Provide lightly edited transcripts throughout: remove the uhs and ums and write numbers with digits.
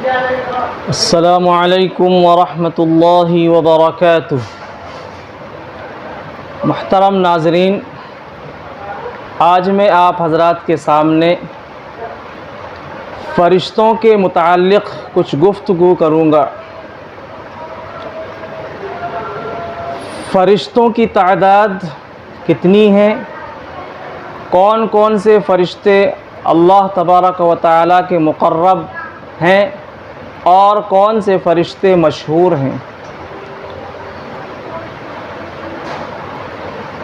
السلام علیکم ورحمۃ اللہ وبرکاتہ۔ محترم ناظرین، آج میں آپ حضرات کے سامنے فرشتوں کے متعلق کچھ گفتگو کروں گا۔ فرشتوں کی تعداد کتنی ہے؟ کون کون سے فرشتے اللہ تبارک و تعالیٰ کے مقرب ہیں اور کون سے فرشتے مشہور ہیں؟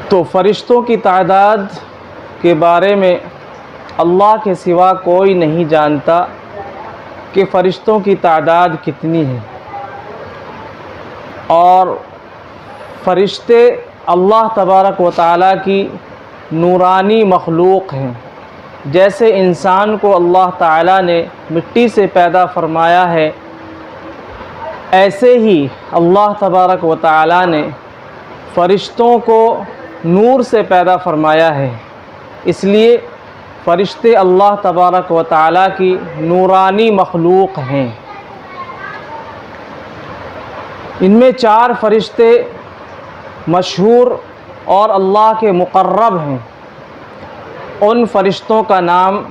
تو فرشتوں کی تعداد کے بارے میں اللہ کے سوا کوئی نہیں جانتا کہ فرشتوں کی تعداد کتنی ہے، اور فرشتے اللہ تبارک و تعالیٰ کی نورانی مخلوق ہیں۔ جیسے انسان کو اللہ تعالیٰ نے مٹی سے پیدا فرمایا ہے، ایسے ہی اللہ تبارک و تعالیٰ نے فرشتوں کو نور سے پیدا فرمایا ہے۔ اس لیے فرشتے اللہ تبارک و تعالیٰ کی نورانی مخلوق ہیں۔ ان میں 4 فرشتے مشہور اور اللہ کے مقرب ہیں۔ ان فرشتوں کا نام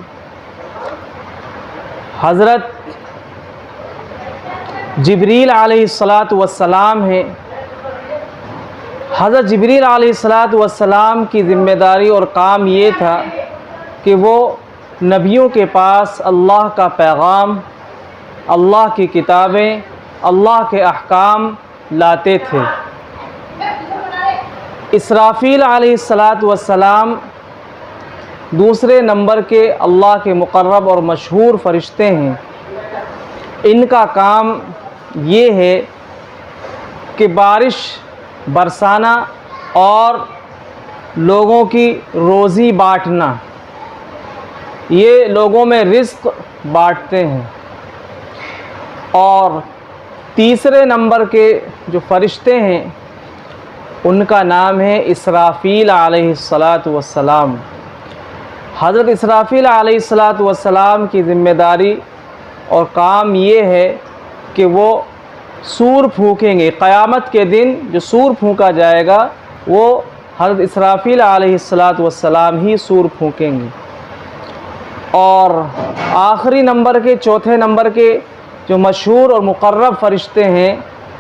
حضرت جبریل علیہ السلام ہے۔ حضرت جبریل علیہ السلام کی ذمہ داری اور کام یہ تھا کہ وہ نبیوں کے پاس اللہ کا پیغام، اللہ کی کتابیں، اللہ کے احکام لاتے تھے۔ اسرافیل علیہ السلام دوسرے نمبر کے اللہ کے مقرب اور مشہور فرشتے ہیں۔ ان کا کام یہ ہے کہ بارش برسانا اور لوگوں کی روزی بانٹنا، یہ لوگوں میں رزق بانٹتے ہیں۔ اور تیسرے نمبر کے جو فرشتے ہیں ان کا نام ہے اسرافیل علیہ السلام۔ حضرت اسرافیل علیہ السلام کی ذمہ داری اور کام یہ ہے کہ وہ سور پھونکیں گے۔ قیامت کے دن جو سور پھونکا جائے گا وہ حضرت اسرافیل علیہ السلام ہی سور پھونکیں گے۔ اور آخری نمبر کے، چوتھے نمبر کے جو مشہور اور مقرب فرشتے ہیں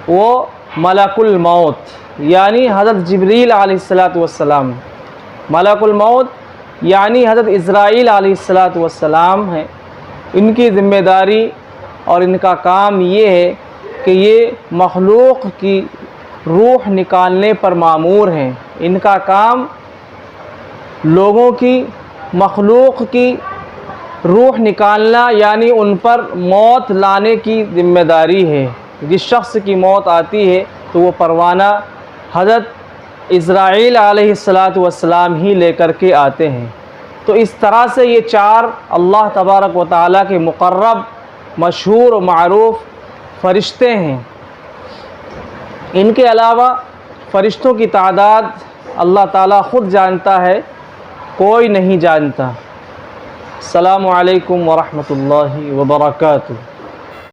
وہ ملک الموت یعنی حضرت جبریل علیہ السلام، ملک الموت یعنی حضرت اسرائیل علیہ السلام ہیں۔ ان کی ذمہ داری اور ان کا کام یہ ہے کہ یہ مخلوق کی روح نکالنے پر مامور ہیں۔ ان کا کام لوگوں کی، مخلوق کی روح نکالنا، یعنی ان پر موت لانے کی ذمہ داری ہے۔ جس شخص کی موت آتی ہے تو وہ پروانہ حضرت اسرائیل علیہ السلام ہی لے کر کے آتے ہیں۔ تو اس طرح سے یہ 4 اللہ تبارک و تعالیٰ کے مقرب، مشہور و معروف فرشتے ہیں۔ ان کے علاوہ فرشتوں کی تعداد اللہ تعالیٰ خود جانتا ہے، کوئی نہیں جانتا۔ السلام علیکم ورحمۃ اللہ وبرکاتہ۔